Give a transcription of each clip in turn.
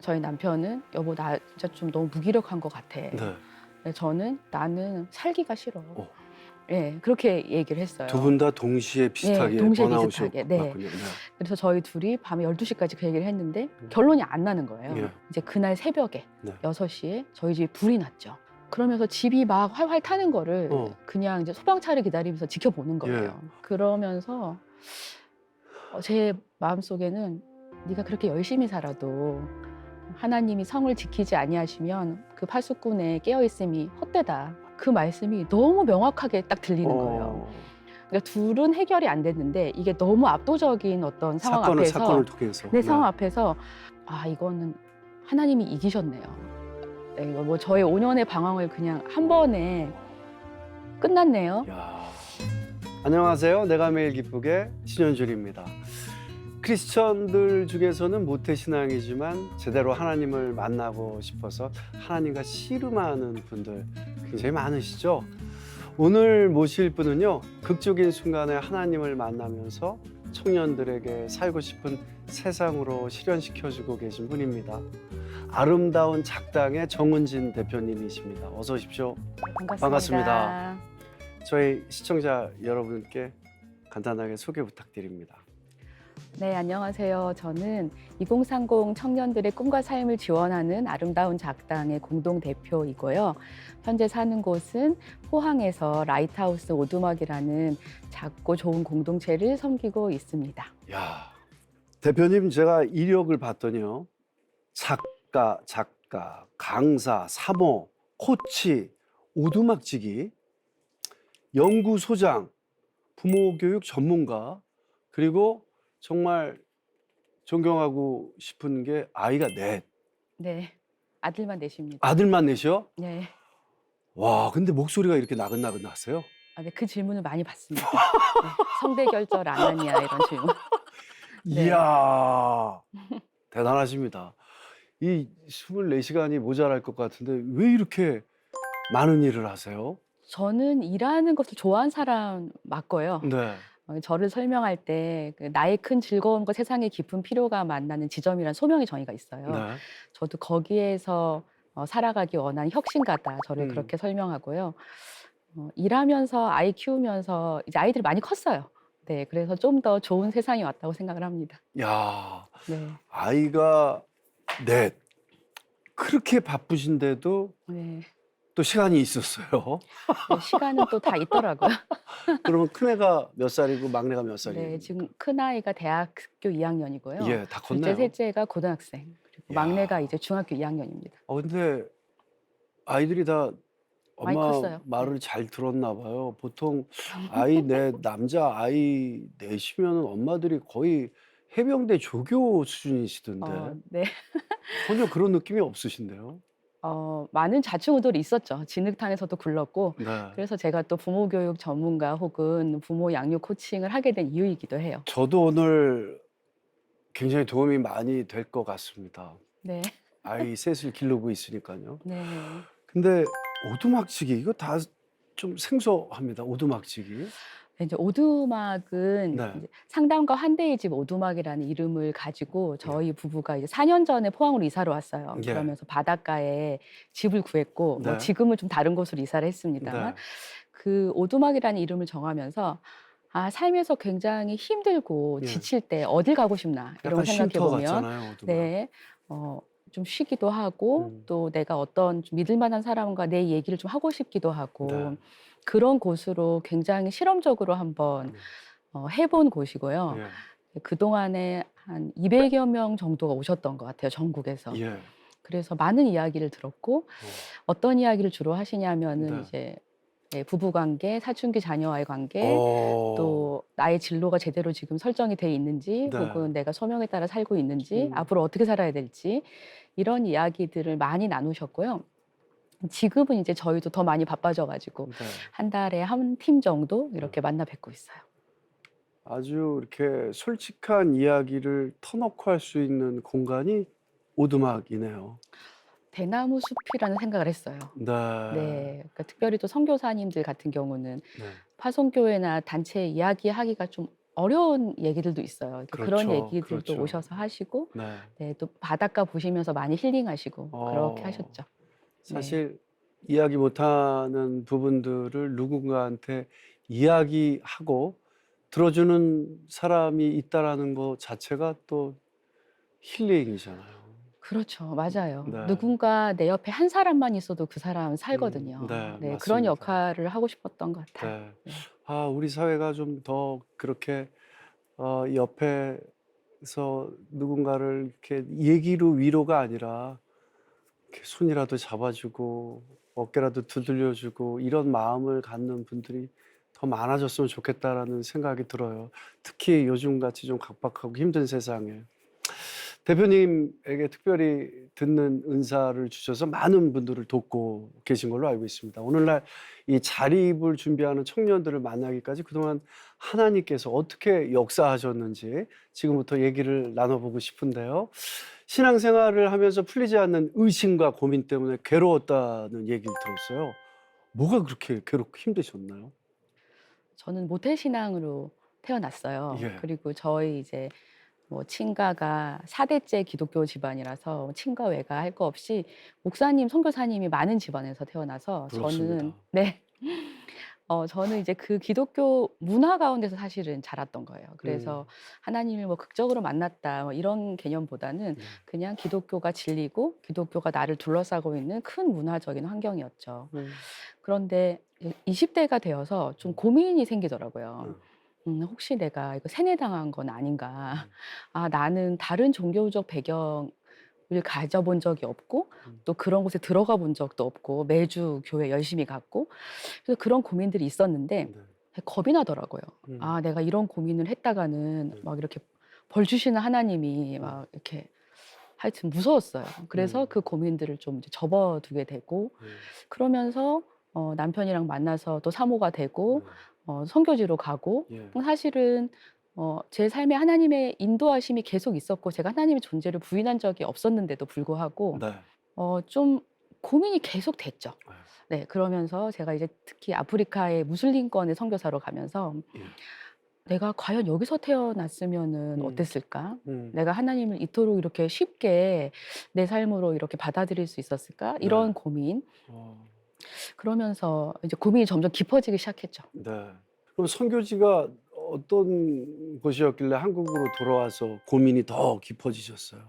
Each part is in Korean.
저희 남편은 여보 나 진짜 좀 너무 무기력한 것 같아. 네. 근데 저는 나는 살기가 싫어. 어. 네, 그렇게 얘기를 했어요. 두 분 다 동시에 비슷하게 동시에 번아웃이 비슷하게. 네. 왔군요. 네. 그래서 저희 둘이 밤에 12시까지 그 얘기를 했는데 결론이 안 나는 거예요. 예. 이제 그날 새벽에 네. 6시에 저희 집에 불이 났죠. 그러면서 집이 막 활활 타는 거를 그냥 이제 소방차를 기다리면서 지켜보는 거예요. 그러면서 제 마음속에는 네가 그렇게 열심히 살아도 하나님이 성을 지키지 아니하시면 그 파수꾼의 깨어있음이 헛되다. 그 말씀이 너무 명확하게 딱 들리는 거예요. 그러니까 둘은 해결이 안 됐는데 이게 너무 압도적인 어떤 상황 앞에서 사건을 통해서. 내 상황 앞에서 아 이거는 하나님이 이기셨네요. 네, 이거 뭐 저의 5년의 방황을 그냥 한 번에 끝났네요. 야. 안녕하세요. 내가 매일 기쁘게 신현준입니다. 크리스천들 중에서는 모태신앙이지만 제대로 하나님을 만나고 싶어서 하나님과 씨름하는 분들 굉장히 많으시죠? 오늘 모실 분은요, 극적인 순간에 하나님을 만나면서 청년들에게 살고 싶은 세상으로 실현시켜주고 계신 분입니다. 아름다운 작당의 정은진 대표님이십니다. 어서 오십시오. 반갑습니다. 저희 시청자 여러분께 간단하게 소개 부탁드립니다. 네, 안녕하세요. 저는 2030 청년들의 꿈과 삶을 지원하는 아름다운 작당의 공동대표이고요. 현재 사는 곳은 포항에서 라이트하우스 오두막이라는 작고 좋은 공동체를 섬기고 있습니다. 야, 대표님 제가 이력을 봤더니요. 작가, 강사, 사모, 코치, 오두막지기, 연구소장, 부모교육 전문가, 그리고 정말 존경하고 싶은 게 아이가 넷. 네, 아들만 넷입니다. 아들만 넷이요? 네. 와, 근데 목소리가 이렇게 나긋나긋하세요? 네, 그 질문을 많이 받습니다. 네, 성대 결절 안 하냐 이런 질문. 네. 이야, 대단하십니다. 이 24시간이 모자랄 것 같은데 왜 이렇게 많은 일을 하세요? 저는 일하는 것을 좋아하는 사람 맞고요. 네. 저를 설명할 때 나의 큰 즐거움과 세상의 깊은 필요가 만나는 지점이란 소명의 정의가 있어요. 네. 저도 거기에서 살아가기 원하는 혁신가다. 저를 그렇게 설명하고요. 일하면서 아이 키우면서 이제 아이들이 많이 컸어요. 네, 그래서 좀 더 좋은 세상이 왔다고 생각을 합니다. 야, 네. 아이가 넷. 그렇게 바쁘신데도 네. 또 시간이 있었어요. 네, 시간은 또 다 있더라고요. 그러면 큰애가 몇 살이고 막내가 몇 살이에요? 네, 지금 큰 아이가 대학교 2학년이고요. 예, 다 둘째, 컸네요. 셋째가 고등학생, 그리고 야. 막내가 이제 중학교 2학년입니다. 근데 아이들이 다 많이 엄마 컸어요. 말을 잘 들었나 봐요. 보통 아이 넷, 남자 아이 넷이면 엄마들이 거의 해병대 조교 수준이시던데 네. 전혀 그런 느낌이 없으신데요? 많은 좌충우돌이 있었죠. 진흙탕에서도 굴렀고, 네. 그래서 제가 또 부모 교육 전문가 혹은 부모 양육 코칭을 하게 된 이유이기도 해요. 저도 오늘 굉장히 도움이 많이 될 것 같습니다. 네. 아이 셋을 기르고 있으니까요. 네. 근데 오두막치기 이거 다 좀 생소합니다. 오두막치기. 이제 오두막은 네. 이제 상담가 환대의 집 오두막이라는 이름을 가지고 저희 부부가 이제 4년 전에 포항으로 이사를 왔어요. 예. 그러면서 바닷가에 집을 구했고, 네. 지금은 좀 다른 곳으로 이사를 했습니다만, 네. 그 오두막이라는 이름을 정하면서 삶에서 굉장히 힘들고 예. 지칠 때 어딜 가고 싶나 이런 약간 걸 생각해 쉼터 보면 같잖아요. 오두막. 네, 좀 쉬기도 하고 또 내가 어떤 좀 믿을 만한 사람과 내 얘기를 좀 하고 싶기도 하고 네. 그런 곳으로 굉장히 실험적으로 한번 해본 곳이고요. 예. 그동안에 한 200여 명 정도가 오셨던 것 같아요, 전국에서. 예. 그래서 많은 이야기를 들었고 어떤 이야기를 주로 하시냐면은 네. 이제 부부 관계, 사춘기 자녀와의 관계, 어. 또 나의 진로가 제대로 지금 설정이 돼 있는지 네. 혹은 내가 소명에 따라 살고 있는지, 음. 앞으로 어떻게 살아야 될지 이런 이야기들을 많이 나누셨고요. 지금은 이제 저희도 더 많이 바빠져가지고 네. 한 달에 한 팀 정도 이렇게 만나 뵙고 있어요. 아주 이렇게 솔직한 이야기를 터놓고 할 수 있는 공간이 오두막이네요. 대나무 숲이라는 생각을 했어요. 네. 네, 그러니까 특별히 또 선교사님들 같은 경우는 네. 파송교회나 단체 이야기하기가 좀 어려운 얘기들도 있어요. 그런 그렇죠. 얘기들도 그렇죠. 오셔서 하시고 네. 네, 또 바닷가 보시면서 많이 힐링하시고 그렇게 어. 하셨죠. 네. 사실 이야기 못하는 부분들을 누군가한테 이야기하고 들어주는 사람이 있다라는 거 자체가 또 힐링이잖아요. 그렇죠. 맞아요. 네. 누군가 내 옆에 한 사람만 있어도 그 사람은 살거든요. 네, 네, 그런 맞습니다. 역할을 하고 싶었던 것 같아요. 네. 네. 아, 우리 사회가 좀 더 그렇게 옆에서 누군가를 이렇게 얘기로 위로가 아니라 이렇게 손이라도 잡아주고 어깨라도 두들려주고 이런 마음을 갖는 분들이 더 많아졌으면 좋겠다라는 생각이 들어요. 특히 요즘같이 좀 각박하고 힘든 세상에. 대표님에게 특별히 듣는 은사를 주셔서 많은 분들을 돕고 계신 걸로 알고 있습니다. 오늘날 이 자립을 준비하는 청년들을 만나기까지 그동안 하나님께서 어떻게 역사하셨는지 지금부터 얘기를 나눠보고 싶은데요. 신앙생활을 하면서 풀리지 않는 의심과 고민 때문에 괴로웠다는 얘기를 들었어요. 뭐가 그렇게 괴롭고 힘드셨나요? 저는 모태 신앙으로 태어났어요. 예. 그리고 저희 이제 뭐 친가가 4대째 기독교 집안이라서 친가 외가 할 거 없이 목사님, 선교사님이 많은 집안에서 태어나서 부럽습니다. 저는 네. 저는 이제 그 기독교 문화 가운데서 사실은 자랐던 거예요. 그래서 하나님을 뭐 극적으로 만났다 뭐 이런 개념보다는 네. 그냥 기독교가 진리고 기독교가 나를 둘러싸고 있는 큰 문화적인 환경이었죠. 그런데 20대가 되어서 좀 고민이 생기더라고요. 혹시 내가 이거 세뇌당한 건 아닌가? 아, 나는 다른 종교적 배경을 가져본 적이 없고 또 그런 곳에 들어가 본 적도 없고 매주 교회 열심히 갔고 그래서 그런 고민들이 있었는데 네. 겁이 나더라고요. 음. 아, 내가 이런 고민을 했다가는 네. 막 이렇게 벌 주시는 하나님이 막 이렇게 하여튼 무서웠어요. 그래서 그 고민들을 좀 이제 접어두게 되고 그러면서 남편이랑 만나서 또 사모가 되고 선교지로 가고 예. 사실은 제 삶에 하나님의 인도하심이 계속 있었고 제가 하나님의 존재를 부인한 적이 없었는데도 불구하고 네. 좀 고민이 계속 됐죠. 아유. 네, 그러면서 제가 이제 특히 아프리카의 무슬림권의 선교사로 가면서 예. 내가 과연 여기서 태어났으면은 음. 어땠을까? 음. 내가 하나님을 이토록 이렇게 쉽게 내 삶으로 이렇게 받아들일 수 있었을까? 네. 이런 고민. 어. 그러면서 이제 고민이 점점 깊어지기 시작했죠. 네. 그럼 선교지가 어떤 곳이었길래 한국으로 돌아와서 고민이 더 깊어지셨어요?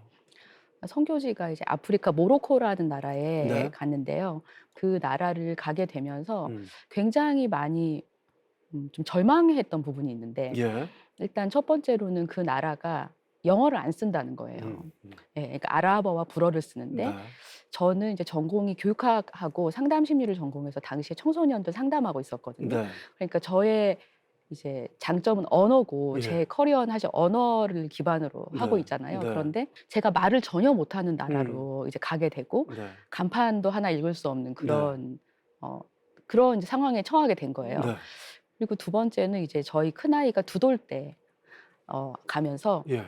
선교지가 이제 아프리카 모로코라는 나라에 네. 갔는데요. 그 나라를 가게 되면서 음. 굉장히 많이 좀 절망했던 부분이 있는데 예. 일단 첫 번째로는 그 나라가 영어를 안 쓴다는 거예요. 음. 예, 그러니까 아랍어와 불어를 네. 쓰는데 저는 이제 전공이 교육학하고 상담 심리를 전공해서 당시에 청소년들 상담하고 있었거든요. 네. 그러니까 저의 이제 장점은 언어고 예. 제 커리어는 사실 언어를 기반으로 하고 네. 있잖아요. 네. 그런데 제가 말을 전혀 못하는 나라로 이제 가게 되고 네. 간판도 하나 읽을 수 없는 네. 그런 이제 상황에 처하게 된 거예요. 네. 그리고 두 번째는 이제 저희 큰아이가 2돌 때 가면서 예.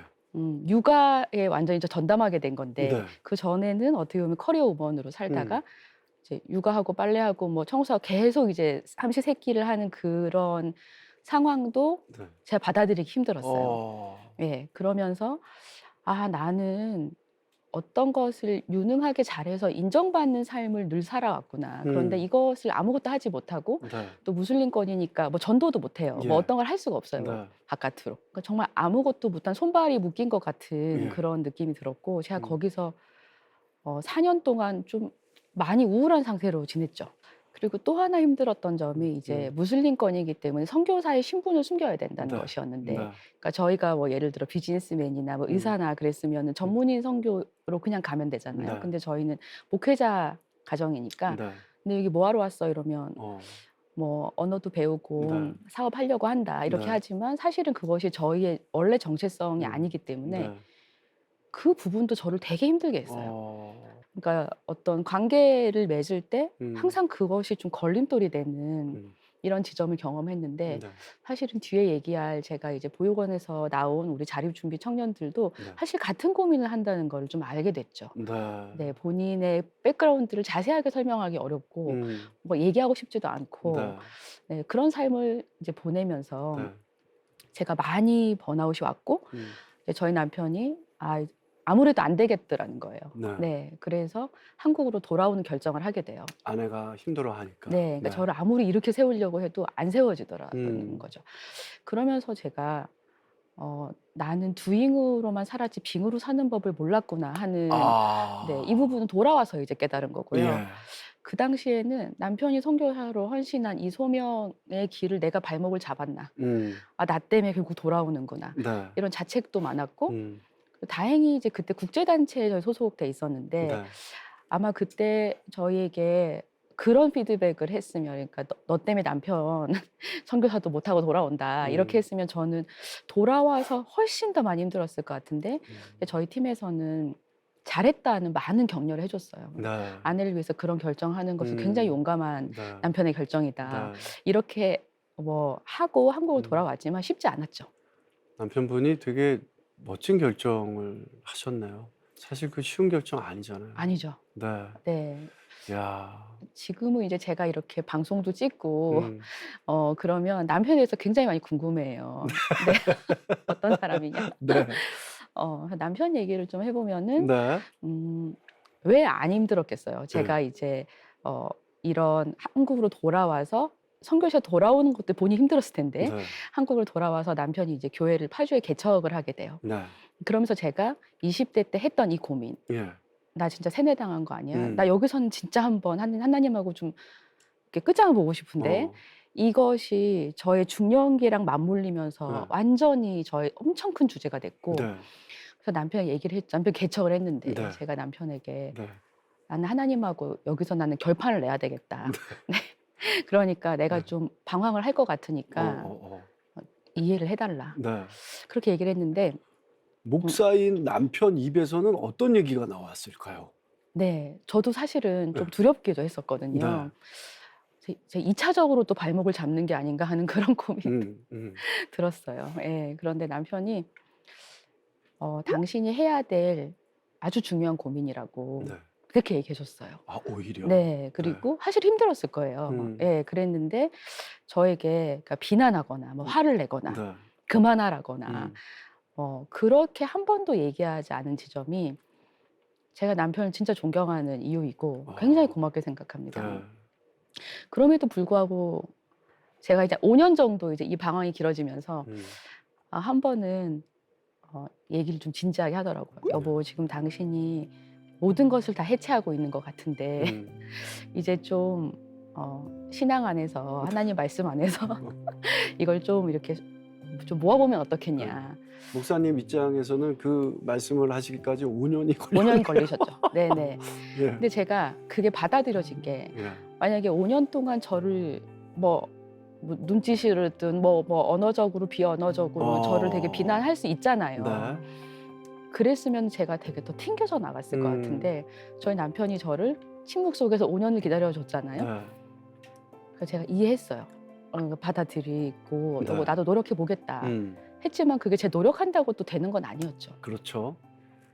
육아에 완전히 저 전담하게 된 건데 네. 그전에는 어떻게 보면 커리어 우먼으로 살다가 이제 육아하고 빨래하고 뭐 청소하고 계속 이제 삼시세끼를 하는 그런 상황도 네. 제가 받아들이기 힘들었어요. 어. 예. 그러면서 '아, 나는 어떤 것을 유능하게 잘해서 인정받는 삶을 늘 살아왔구나. 그런데 이것을 아무것도 하지 못하고 네. 또 무슬림권이니까 뭐 전도도 못 해요. 뭐 예. 어떤 걸 할 수가 없어요, 네. 바깥으로. 그러니까 정말 아무것도 못한 손발이 묶인 것 같은 예. 그런 느낌이 들었고 제가 음. 거기서 4년 동안 좀 많이 우울한 상태로 지냈죠. 그리고 또 하나 힘들었던 점이 이제 무슬림권이기 때문에 선교사의 신분을 숨겨야 된다는 네. 것이었는데 네. 그러니까 저희가 뭐 예를 들어 비즈니스맨이나 뭐 의사나 그랬으면은 전문의 선교로 그냥 가면 되잖아요. 네. 근데 저희는 목회자 가정이니까 네. "근데 여기 뭐 하러 왔어?" 이러면 어. 뭐 "언어도 배우고 네. 사업하려고 한다." 이렇게 네. 하지만 사실은 그것이 저희의 원래 정체성이 아니기 때문에 네. 그 부분도 저를 되게 힘들게 했어요. 어. 그러니까 어떤 관계를 맺을 때 음. 항상 그것이 좀 걸림돌이 되는 음. 이런 지점을 경험했는데 네. 사실은 뒤에 얘기할 제가 이제 보육원에서 나온 우리 자립준비 청년들도 네. 사실 같은 고민을 한다는 걸 좀 알게 됐죠. 네. 네, 본인의 백그라운드를 자세하게 설명하기 어렵고 뭐 얘기하고 싶지도 않고 네. 네, 그런 삶을 이제 보내면서 네. 제가 많이 번아웃이 왔고 음. 이제 저희 남편이 아무래도 안 되겠더라는 거예요. 네. 네, 그래서 한국으로 돌아오는 결정을 하게 돼요. 아내가 힘들어하니까. 네, 그러니까 저를 아무리 이렇게 세우려고 해도 안 세워지더라는 거죠. 그러면서 제가 나는 두잉으로만 살았지 빙으로 사는 법을 몰랐구나 하는 네, 이 부분은 돌아와서 이제 깨달은 거고요. 예. 그 당시에는 남편이 선교사로 헌신한 이 소명의 길을 내가 발목을 잡았나. 나 때문에 결국 돌아오는구나. 네. 이런 자책도 많았고 음. 다행히 이제 그때 국제단체에 저희 소속돼 있었는데 네. 아마 그때 저희에게 그런 피드백을 했으면 그러니까 너 때문에 남편 선교사도 못하고 돌아온다 이렇게 했으면 저는 돌아와서 훨씬 더 많이 힘들었을 것 같은데 저희 팀에서는 잘했다는 많은 격려를 해줬어요. 네. 아내를 위해서 그런 결정하는 것은 굉장히 용감한 네. 남편의 결정이다. 네. 이렇게 뭐 하고 한국으로 돌아왔지만 쉽지 않았죠. 남편분이 되게 멋진 결정을 하셨네요. 사실 그 쉬운 결정 아니잖아요. 아니죠. 네. 네. 야. 지금은 이제 제가 이렇게 방송도 찍고 그러면 남편에 대해서 굉장히 많이 궁금해해요. 네. 어떤 사람이냐. 네. 남편 얘기를 좀 해보면은 네. 왜 안 힘들었겠어요. 제가 네. 이제 이런 한국으로 돌아와서 선교사 돌아오는 것도 본인이 힘들었을 텐데 네. 한국을 돌아와서 남편이 이제 교회를 파주에 개척을 하게 돼요. 네. 그러면서 제가 20대 때 했던 이 고민. 예. 나 진짜 세뇌당한 거 아니야? 나 여기서는 진짜 한번 하나님하고 좀 이렇게 끝장을 보고 싶은데 이것이 저의 중년기랑 맞물리면서 완전히 저의 엄청 큰 주제가 됐고 네. 그래서 남편이 얘기를 했죠. 남편 개척을 했는데 네. 제가 남편에게 네. 나는 하나님하고 여기서 나는 결판을 내야 되겠다. 네. 그러니까 내가 네. 좀 방황을 할 것 같으니까 이해를 해달라. 네. 그렇게 얘기를 했는데 목사인 남편 입에서는 어떤 얘기가 나왔을까요? 네, 저도 사실은 좀 네. 두렵기도 했었거든요. 제 2차적으로 또 발목을 잡는 게 아닌가 하는 그런 고민이 들었어요. 예, 그런데 남편이 당신이 해야 될 아주 중요한 고민이라고 네. 그렇게 얘기해 줬어요. 아, 오히려. 네, 그리고 사실 힘들었을 거예요. 예, 그랬는데 저에게 그러니까 비난하거나 뭐 화를 내거나 네. 그만하라거나 그렇게 한 번도 얘기하지 않은 지점이 제가 남편을 진짜 존경하는 이유이고 굉장히 고맙게 생각합니다. 네. 그럼에도 불구하고 제가 이제 5년 정도 이제 이 방황이 길어지면서 한 번은 얘기를 좀 진지하게 하더라고요. 여보, 지금 당신이 모든 것을 다 해체하고 있는 것 같은데 이제 좀 신앙 안에서 하나님 말씀 안에서 이걸 좀 이렇게 좀 모아보면 어떻겠냐. 목사님 입장에서는 그 말씀을 하시기까지 5년이 5년 걸리셨죠. 네네. 예. 근데 제가 그게 받아들여진 게 예. 만약에 5년 동안 저를 뭐 눈짓이든 뭐 언어적으로 비언어적으로 저를 되게 비난할 수 있잖아요. 네. 그랬으면 제가 되게 더 튕겨져 나갔을 것 같은데 저희 남편이 저를 침묵 속에서 5년을 기다려줬잖아요. 네. 그래서 제가 이해했어요. 받아들이고 네. 나도 노력해 보겠다 했지만 그게 제 노력한다고 또 되는 건 아니었죠. 그렇죠.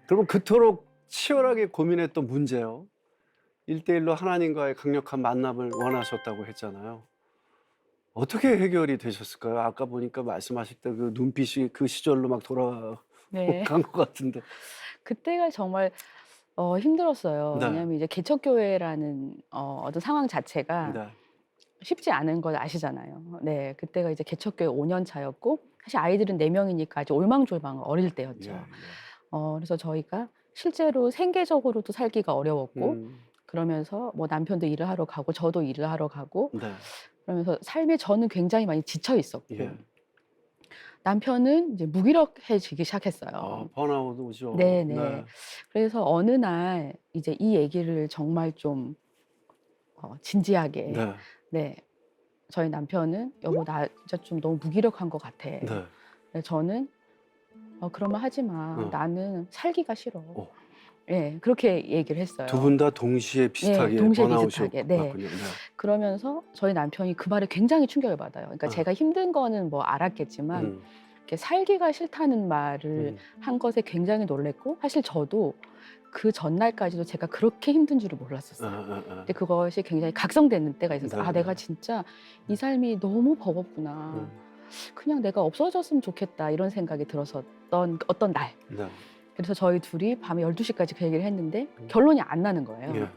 그러면 그토록 치열하게 고민했던 문제요. 1대1로 하나님과의 강력한 만남을 원하셨다고 했잖아요. 어떻게 해결이 되셨을까요? 아까 보니까 말씀하실 때 그 눈빛이 그 시절로 막 돌아간 네. 것 같은데. 그때가 정말 힘들었어요. 네. 왜냐하면 이제 개척교회라는 어떤 상황 자체가 네. 쉽지 않은 걸 아시잖아요. 네, 그때가 이제 개척교회 5년 차였고 사실 아이들은 4명이니까 아주 올망졸망 어릴 때였죠. 예, 예. 그래서 저희가 실제로 생계적으로도 살기가 어려웠고 그러면서 뭐 남편도 일을 하러 가고 저도 일을 하러 가고 네. 그러면서 삶에 저는 굉장히 많이 지쳐 있었고 예. 남편은 이제 무기력해지기 시작했어요. 번아웃 오죠. 네네. 네. 그래서 어느 날 이제 이 얘기를 정말 좀 진지하게 네. 네, 저희 남편은 여보 나 진짜 좀 너무 무기력한 것 같아. 네. 네, 저는 그러면 하지 마. 나는 살기가 싫어. 네, 그렇게 얘기를 했어요. 두 분 다 동시에 비슷하게 동시에 번아웃이 비슷하게. 네. 왔군요. 네. 그러면서 저희 남편이 그 말에 굉장히 충격을 받아요. 그러니까 제가 힘든 거는 뭐 알았겠지만 이렇게 살기가 싫다는 말을 한 것에 굉장히 놀랬고 사실 저도 그 전날까지도 제가 그렇게 힘든 줄을 몰랐었어요. 근데 그것이 굉장히 각성되는 때가 있었어요. 네. 내가 진짜 이 삶이 너무 버겁구나. 그냥 내가 없어졌으면 좋겠다 이런 생각이 들었었던 어떤 날. 네. 그래서 저희 둘이 밤에 12시까지 그 얘기를 했는데 결론이 안 나는 거예요. 예.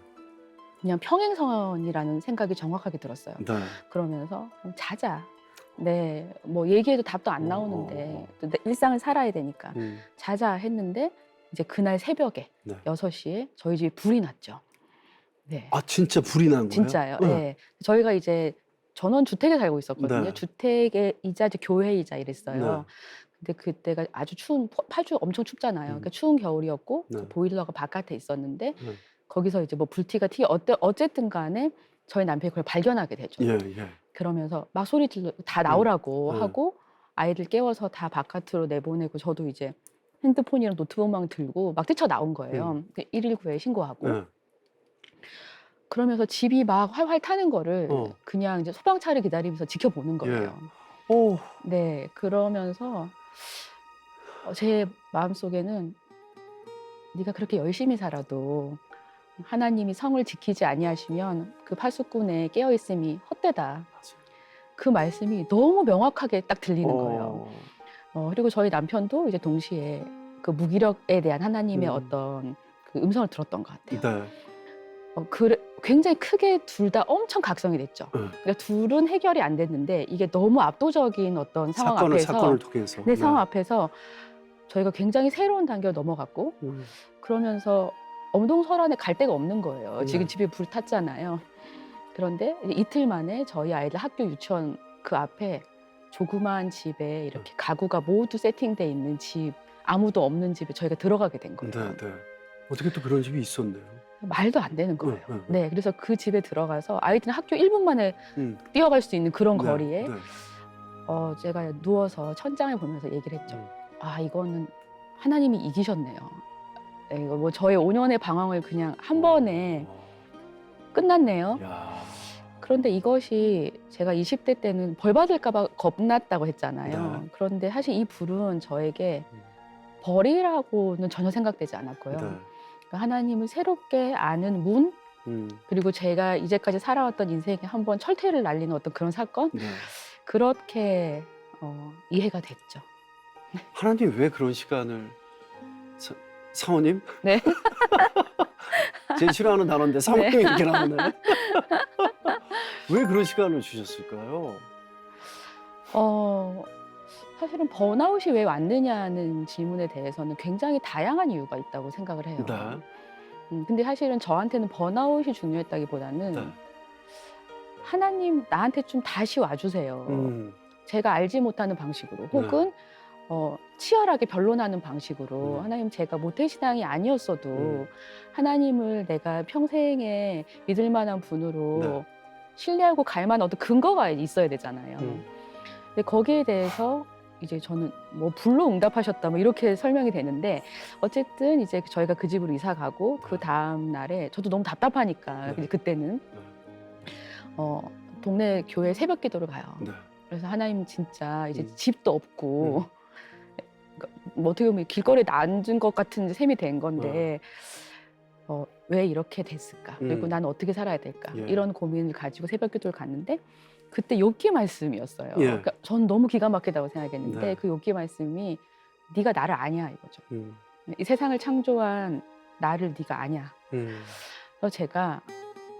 그냥 평행선이라는 생각이 정확하게 들었어요. 네. 그러면서 자자. 네, 뭐 얘기해도 답도 안 나오는데 또 일상을 살아야 되니까 자자 했는데 이제 그날 새벽에 네. 6시에 저희 집에 불이 났죠. 네. 아, 진짜 불이 난 거예요? 진짜요. 네. 저희가 이제 전원 주택에 살고 있었거든요. 네. 주택의 이자, 교회이자 이랬어요. 네. 근데 그때가 아주 추운 파주 엄청 춥잖아요. 그러니까 추운 겨울이었고 네. 보일러가 바깥에 있었는데 네. 거기서 이제 뭐 불티가 어쨌든 간에 저희 남편이 그걸 발견하게 되죠. 예, 예. 그러면서 막 소리 질러 다 나오라고 네. 하고 아이들 깨워서 다 바깥으로 내보내고 저도 이제 핸드폰이랑 노트북만 들고 막 뛰쳐 나온 거예요. 119에 신고하고. 네. 그러면서 집이 막 활활 타는 거를 그냥 이제 소방차를 기다리면서 지켜보는 거예요. 오. 네, 그러면서 제 마음속에는 네가 그렇게 열심히 살아도 하나님이 성을 지키지 아니하시면 그 파수꾼에 깨어 있음이 헛되다. 그 말씀이 너무 명확하게 딱 들리는 거예요. 그리고 저희 남편도 이제 동시에 그 무기력에 대한 하나님의 어떤 그 음성을 들었던 것 같아요. 네. 굉장히 크게 둘 다 엄청 각성이 됐죠. 그러니까 둘은 해결이 안 됐는데 이게 너무 압도적인 어떤 상황 사건을 앞에서 통해서. 네, 상황 앞에서 저희가 굉장히 새로운 단계로 넘어갔고 그러면서 엄동설안에 갈 데가 없는 거예요. 지금 집에 불 탔잖아요. 그런데 이틀 만에 저희 아이들 학교 유치원 그 앞에 조그마한 집에 이렇게 가구가 모두 세팅돼 있는 집, 아무도 없는 집에 저희가 들어가게 된 거예요. 네, 네. 어떻게 또 그런 집이 있었네요. 말도 안 되는 거예요. 네. 네, 그래서 그 집에 들어가서 아이들은 학교 1분 만에 뛰어갈 수 있는 그런 네, 거리에 네. 제가 누워서 천장을 보면서 얘기를 했죠. 아, 이거는 하나님이 이기셨네요. 네, 이거 뭐 저의 5년의 방황을 그냥 한 번에 끝났네요. 야. 그런데 이것이 제가 20대 때는 벌 받을까 봐 겁났다고 했잖아요. 네. 그런데 사실 이 불은 저에게 벌이라고는 전혀 생각되지 않았고요. 네. 그러니까 하나님을 새롭게 아는 문, 그리고 제가 이제까지 살아왔던 인생에 한번 철퇴를 날리는 어떤 그런 사건, 네. 그렇게 이해가 됐죠. 하나님 왜 그런 시간을 사모님? 네. 제일 싫어하는 단어인데 사모님이 네. 이렇게 나오네. 왜 그런 시간을 주셨을까요? 사실은 번아웃이 왜 왔느냐는 질문에 대해서는 굉장히 다양한 이유가 있다고 생각을 해요. 네. 근데 사실은 저한테는 번아웃이 중요했다기보다는 네. 하나님 나한테 좀 다시 와주세요. 제가 알지 못하는 방식으로 혹은 치열하게 변론하는 방식으로 하나님 제가 모태신앙이 아니었어도 하나님을 내가 평생에 믿을 만한 분으로 네. 신뢰하고 갈 만한 어떤 근거가 있어야 되잖아요. 근데 거기에 대해서 이제 저는 뭐 불로 응답하셨다 뭐 이렇게 설명이 되는데 어쨌든 이제 저희가 그 집으로 이사 가고 그 다음 날에 저도 너무 답답하니까 네. 그때는 동네 교회 새벽 기도를 가요. 네. 그래서 하나님 진짜 이제 집도 없고 뭐 어떻게 보면 길거리에 앉은 것 같은 셈이 된 건데 왜 이렇게 됐을까? 그리고 나는 어떻게 살아야 될까? 예. 이런 고민을 가지고 새벽 기도를 갔는데 그때 욥기 말씀이었어요. 예. 그러니까 전 너무 기가 막히다고 생각했는데 네. 그 욥기 말씀이 네가 나를 아냐 이거죠. 이 세상을 창조한 나를 네가 아냐. 그래서 제가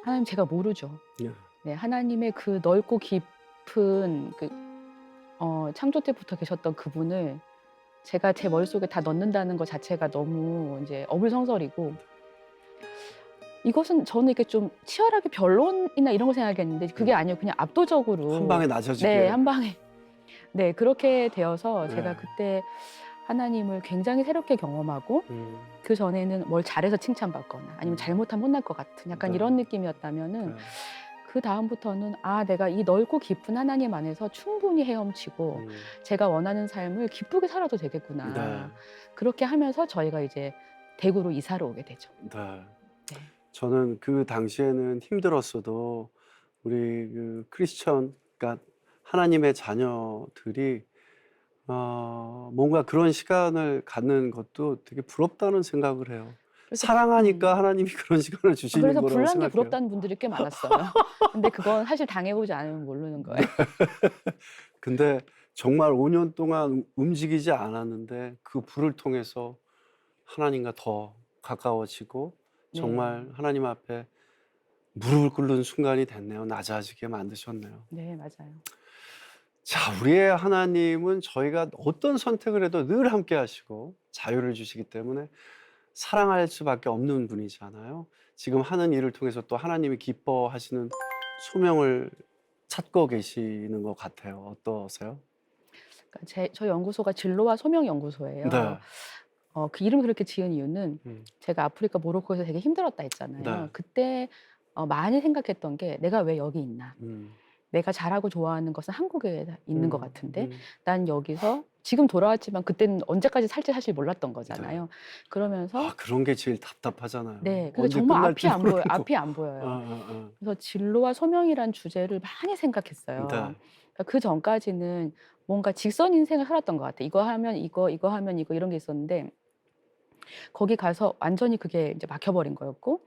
하나님 제가 모르죠. 예. 네, 하나님의 그 넓고 깊은 그 창조 때부터 계셨던 그분을 제가 제 머릿속에 다 넣는다는 것 자체가 너무 이제 어불성설이고 이것은 저는 이렇게 좀 치열하게 변론이나 이런 걸 생각했는데 그게 아니고 그냥 압도적으로 한 방에 낮아지게. 네, 한 방에 네, 그렇게 되어서 네. 제가 그때 하나님을 굉장히 새롭게 경험하고 그 전에는 뭘 잘해서 칭찬받거나 아니면 잘못하면 혼날 것 같은 약간 네. 이런 느낌이었다면은 네. 그 다음부터는 내가 이 넓고 깊은 하나님 안에서 충분히 헤엄치고 제가 원하는 삶을 기쁘게 살아도 되겠구나. 네. 그렇게 하면서 저희가 이제 대구로 이사를 오게 되죠. 네. 네. 저는 그 당시에는 힘들었어도 우리 그 크리스천, 그러니까 하나님의 자녀들이 뭔가 그런 시간을 갖는 것도 되게 부럽다는 생각을 해요. 사랑하니까 하나님이 그런 시간을 주시는 그래서 거라고 불난 게 생각해요. 부럽다는 분들이 꽤 많았어요. 근데 그건 사실 당해보지 않으면 모르는 거예요. 근데 정말 5년 동안 움직이지 않았는데 그 불을 통해서 하나님과 더 가까워지고 정말 네. 하나님 앞에 무릎을 꿇는 순간이 됐네요. 낮아지게 만드셨네요. 네, 맞아요. 자, 우리의 하나님은 저희가 어떤 선택을 해도 늘 함께 하시고 자유를 주시기 때문에 사랑할 수밖에 없는 분이잖아요. 지금 하는 일을 통해서 또 하나님이 기뻐하시는 소명을 찾고 계시는 것 같아요. 어떠세요? 그러니까 저 연구소가 진로와 소명 네. 연구소예요. 그 이름을 그렇게 지은 이유는 음. 제가 아프리카 모로코에서 되게 힘들었다 했잖아요. 네. 그때 많이 생각했던 게 내가 왜 여기 있나? 음. 내가 잘하고 좋아하는 것은 한국에 있는 것 같은데 음. 난 여기서 지금 돌아왔지만 그때는 언제까지 살지 사실 몰랐던 거잖아요. 그러면서 아, 그런 게 제일 답답하잖아요. 네, 그게 언제 정말 끝날지 앞이 안 보여요. 모르고. 앞이 안 보여요. 어. 그래서 진로와 소명이란 주제를 많이 네. 생각했어요. 그러니까 그 전까지는 뭔가 직선 인생을 살았던 것 같아요. 이거 하면 이거, 이거 하면 이거 이런 게 있었는데 거기 가서 완전히 그게 이제 막혀버린 거였고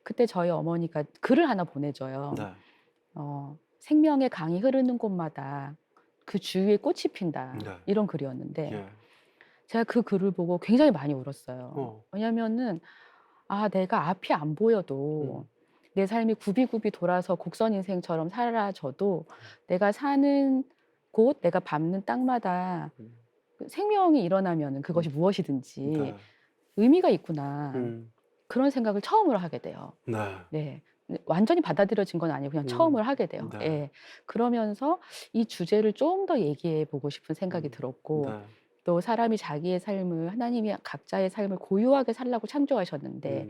그때 저희 어머니가 글을 하나 보내줘요. 네. 생명의 강이 흐르는 곳마다 그 주위에 꽃이 핀다. 네. 이런 글이었는데 예. 제가 그 글을 보고 굉장히 많이 울었어요. 어. 왜냐면은 내가 앞이 안 보여도 내 삶이 굽이굽이 돌아서 곡선 인생처럼 사라져도 내가 사는 곳, 내가 밟는 땅마다 음. 그 생명이 일어나면은 그것이 무엇이든지 네. 의미가 있구나. 음. 그런 생각을 처음으로 하게 돼요. 네. 네. 완전히 받아들여진 건 아니고 그냥 처음을 하게 돼요. 네. 예. 그러면서 이 주제를 좀 더 얘기해 보고 싶은 생각이 들었고 네. 또 사람이 자기의 삶을 하나님이 각자의 삶을 고유하게 살라고 창조하셨는데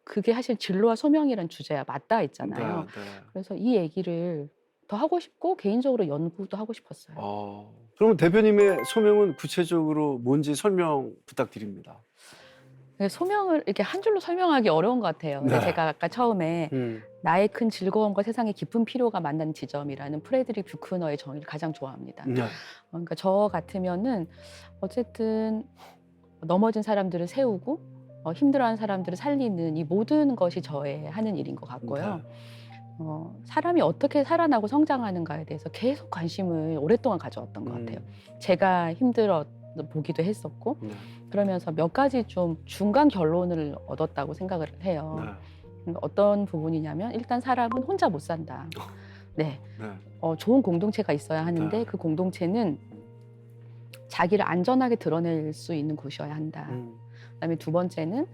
그게 사실 진로와 소명이란 주제야 맞닿아 네. 있잖아요. 네. 그래서 이 얘기를 더 하고 싶고 개인적으로 연구도 하고 싶었어요. 그러면 대표님의 소명은 구체적으로 뭔지 설명 부탁드립니다. 소명을 이렇게 한 줄로 설명하기 어려운 것 같아요. 근데 네. 제가 아까 처음에 음. 나의 큰 즐거움과 세상의 깊은 필요가 만난 지점이라는 프레드릭 뷰크너의 정의를 가장 좋아합니다. 네. 그러니까 저 같으면은 어쨌든 넘어진 사람들을 세우고 힘들어하는 사람들을 살리는 이 모든 것이 저의 하는 일인 것 같고요. 사람이 어떻게 살아나고 성장하는가에 대해서 계속 관심을 오랫동안 가져왔던 것 같아요. 제가 힘들어 보기도 했었고 네. 그러면서 몇 가지 좀 중간 결론을 얻었다고 생각을 해요. 네. 그러니까 어떤 부분이냐면 일단 사람은 혼자 못 산다. 네. 네. 좋은 공동체가 있어야 하는데 네. 그 공동체는 자기를 안전하게 드러낼 수 있는 곳이어야 한다. 그다음에 두 번째는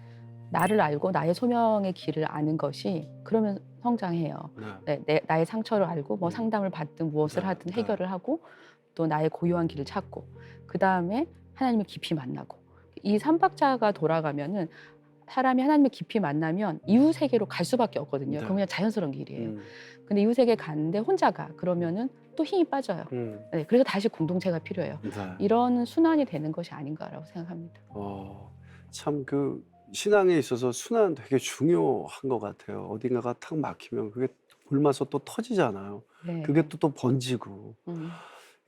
나를 알고 나의 소명의 길을 아는 것이 그러면 성장해요. 네. 나의 상처를 알고 뭐 상담을 받든 무엇을 네. 하든 네. 해결을 하고 또 나의 고유한 길을 찾고 그다음에 하나님을 깊이 만나고 이 삼박자가 돌아가면은 사람이 하나님을 깊이 만나면 이웃 세계로 갈 수밖에 없거든요. 네. 그건 그냥 자연스러운 길이에요. 근데 이웃 세계 가는데 혼자 가. 그러면은 또 힘이 빠져요. 네, 그래서 다시 공동체가 필요해요. 네. 이런 순환이 되는 것이 아닌가라고 생각합니다. 참 그 신앙에 있어서 순환 되게 중요한 것 같아요. 어딘가가 탁 막히면 그게 굶어서 또 터지잖아요. 네. 그게 또 번지고. 음.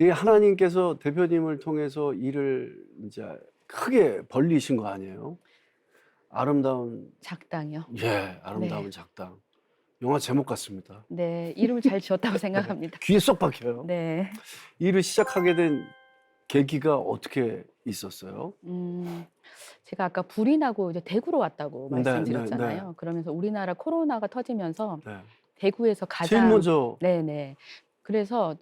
이 하나님께서 대표님을 통해서 일을 이제 크게 벌리신 거 아니에요? 아름다운 작당이요. 아름다운 네. 작당. 영화 제목 같습니다. 네, 이름을 잘 지었다고 생각합니다. 귀에 쏙 박혀요. 네. 일을 시작하게 된 계기가 어떻게 있었어요? 제가 아까 불이 나고 이제 대구로 왔다고 네, 말씀드렸잖아요. 네. 그러면서 우리나라 코로나가 터지면서 네. 대구에서 제일 가장 먼저 네네. 그래서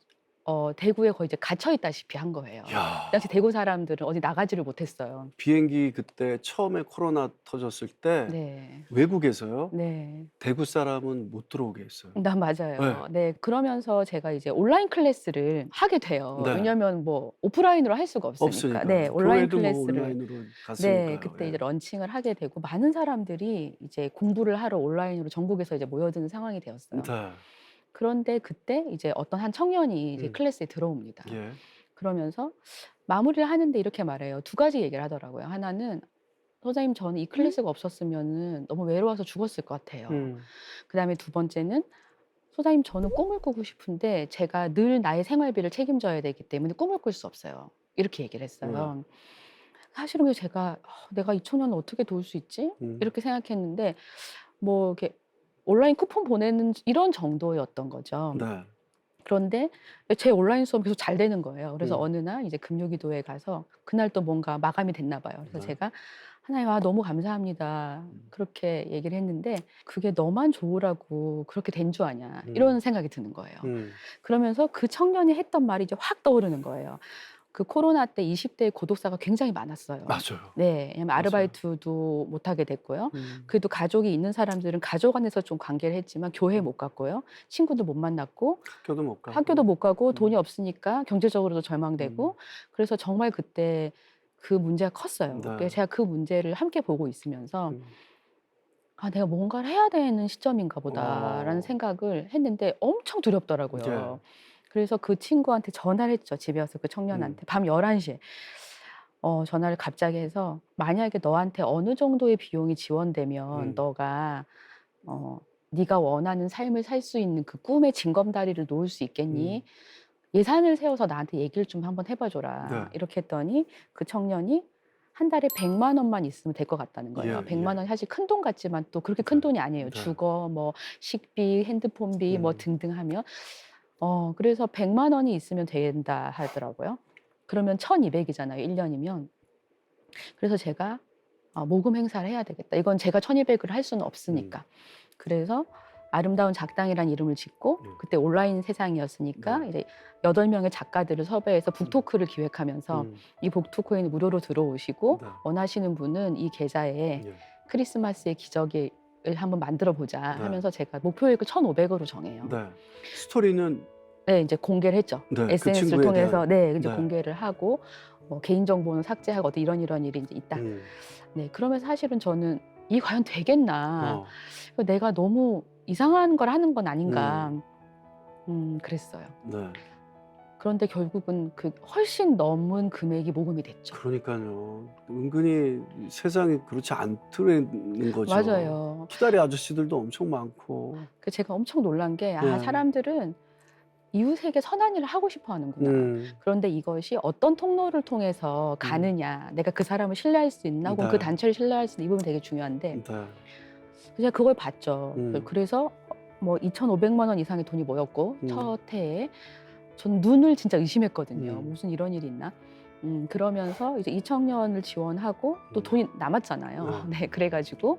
대구에 거의 이제 갇혀 있다시피 한 거예요. 야, 그 당시 대구 사람들은 어디 나가지를 못했어요. 비행기 그때 처음에 코로나 터졌을 때 네. 외국에서요. 네. 대구 사람은 못 들어오게 했어요. 맞아요. 네. 그러면서 제가 이제 온라인 클래스를 하게 돼요. 네. 왜냐면 뭐 오프라인으로 할 수가 없으니까. 없으니까. 네, 온라인 교회도 뭐 클래스를. 온라인으로 갔으니까요. 네, 그때 예. 이제 런칭을 하게 되고 많은 사람들이 이제 공부를 하러 온라인으로 전국에서 이제 모여드는 상황이 되었어요. 네. 그런데 그때 이제 어떤 한 청년이 이제 클래스에 들어옵니다. 예. 그러면서 마무리를 하는데 이렇게 말해요. 두 가지 얘기를 하더라고요. 하나는 선생님 저는 이 클래스가 없었으면은 너무 외로워서 죽었을 것 같아요. 그다음에 두 번째는 선생님 저는 꿈을 꾸고 싶은데 제가 늘 나의 생활비를 책임져야 되기 때문에 꿈을 꿀 수 없어요. 이렇게 얘기를 했어요. 사실은 제가 내가 이 청년을 어떻게 도울 수 있지? 이렇게 생각했는데 뭐 이렇게 온라인 쿠폰 보내는 이런 정도였던 거죠. 네. 그런데 제 온라인 수업이 계속 잘 되는 거예요. 그래서 음. 어느 날 이제 금요기도에 가서 그날 또 뭔가 마감이 됐나 봐요. 그래서 네. 제가 하나님, 너무 감사합니다. 그렇게 얘기를 했는데 그게 너만 좋으라고 그렇게 된 줄 아냐. 이런 생각이 드는 거예요. 그러면서 그 청년이 했던 말이 이제 확 떠오르는 거예요. 그 코로나 때 20대 고독사가 굉장히 많았어요. 맞아요. 네. 왜냐면 맞아요. 아르바이트도 못 하게 됐고요. 그래도 가족이 있는 사람들은 가족 안에서 좀 관계를 했지만 교회 못 갔고요. 친구도 못 만났고 학교도 못 가고. 학교도 못 가고 음. 돈이 없으니까 경제적으로도 절망되고 그래서 정말 그때 그 문제가 컸어요. 네. 그래서 제가 그 문제를 함께 보고 있으면서 음. 내가 뭔가를 해야 되는 시점인가 보다라는 어. 생각을 했는데 엄청 두렵더라고요. 예. 그래서 그 친구한테 전화를 했죠. 집에 와서 그 청년한테. 밤 11시에. 전화를 갑자기 해서 만약에 너한테 어느 정도의 비용이 지원되면 너가 네가 원하는 삶을 살 수 있는 그 꿈의 징검다리를 놓을 수 있겠니? 예산을 세워서 나한테 얘기를 좀 한번 해봐 줘라. 네. 이렇게 했더니 그 청년이 한 달에 100만 원만 있으면 될 것 같다는 거예요. 예, 100만 예. 원이 사실 큰 돈 같지만 또 그렇게 큰 네. 돈이 아니에요. 네. 주거, 뭐 식비, 핸드폰비 뭐 음. 등등 하면. 그래서 100만 원이 있으면 된다 하더라고요. 그러면 1,200이잖아요. 1년이면. 그래서 제가 모금 행사를 해야 되겠다. 이건 제가 1,200을 할 수는 없으니까. 그래서 아름다운 작당이라는 이름을 짓고 그때 온라인 세상이었으니까 네. 이제 8명의 작가들을 섭외해서 북토크를 기획하면서 이 북토크에는 무료로 들어오시고 네. 원하시는 분은 이 계좌에 예. 크리스마스의 기적을 한번 만들어 보자 네. 하면서 제가 목표액을 1,500으로 정해요. 네. 스토리는 네, 이제 공개를 했죠. 네, 그 SNS를 친구에 통해서 대한 이제 네. 공개를 하고 뭐 개인 정보는 삭제하고 이런 일이 이제 있다. 네, 그러면서 사실은 저는 이 과연 되겠나? 내가 너무 이상한 걸 하는 건 아닌가? 그랬어요. 네. 그런데 결국은 그 훨씬 넘은 금액이 모금이 됐죠. 그러니까요. 은근히 세상이 그렇지 않더라는 거죠. 맞아요. 키다리 아저씨들도 엄청 많고. 그 제가 엄청 놀란 게 네. 사람들은 이웃에게 선한 일을 하고 싶어 하는구나. 그런데 이것이 어떤 통로를 통해서 가느냐, 내가 그 사람을 신뢰할 수 있나, 혹은 그 네. 단체를 신뢰할 수 있는 이 부분이 되게 중요한데 네. 제가 그걸 봤죠. 음. 그래서 뭐 2,500만 원 이상의 돈이 모였고 첫 해에 전 눈을 진짜 의심했거든요. 무슨 이런 일이 있나? 그러면서 이제 이 청년을 지원하고 또 돈이 남았잖아요. 네, 그래가지고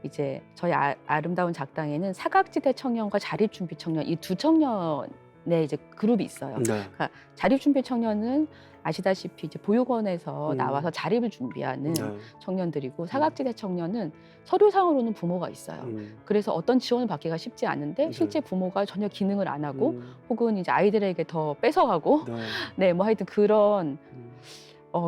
이제 저희 아름다운 작당에는 사각지대 청년과 자립준비 청년 이 두 청년의 이제 그룹이 있어요. 네. 그러니까 자립준비 청년은 아시다시피 이제 보육원에서 나와서 자립을 준비하는 네. 청년들이고 사각지대 청년은 서류상으로는 부모가 있어요. 그래서 어떤 지원을 받기가 쉽지 않은데 실제 부모가 전혀 기능을 안 하고 혹은 이제 아이들에게 더 뺏어가고 네. 네, 뭐 하여튼 그런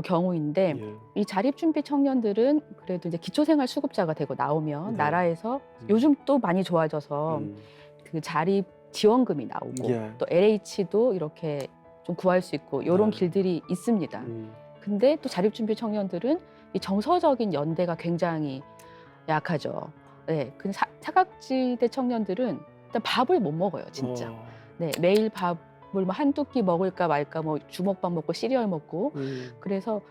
경우인데 예. 이 자립준비 청년들은 그래도 이제 기초생활 수급자가 되고 나오면 네. 나라에서 요즘 또 많이 좋아져서 그 자립 지원금이 나오고 예. 또 LH도 이렇게 좀 구할 수 있고 이런 네. 길들이 있습니다. 근데 또 자립준비 청년들은 이 정서적인 연대가 굉장히 약하죠. 네, 그 사각지대 청년들은 일단 밥을 못 먹어요, 진짜. 네, 매일 밥을 뭐 한두 끼 먹을까 말까, 뭐 주먹밥 먹고 시리얼 먹고. 그래서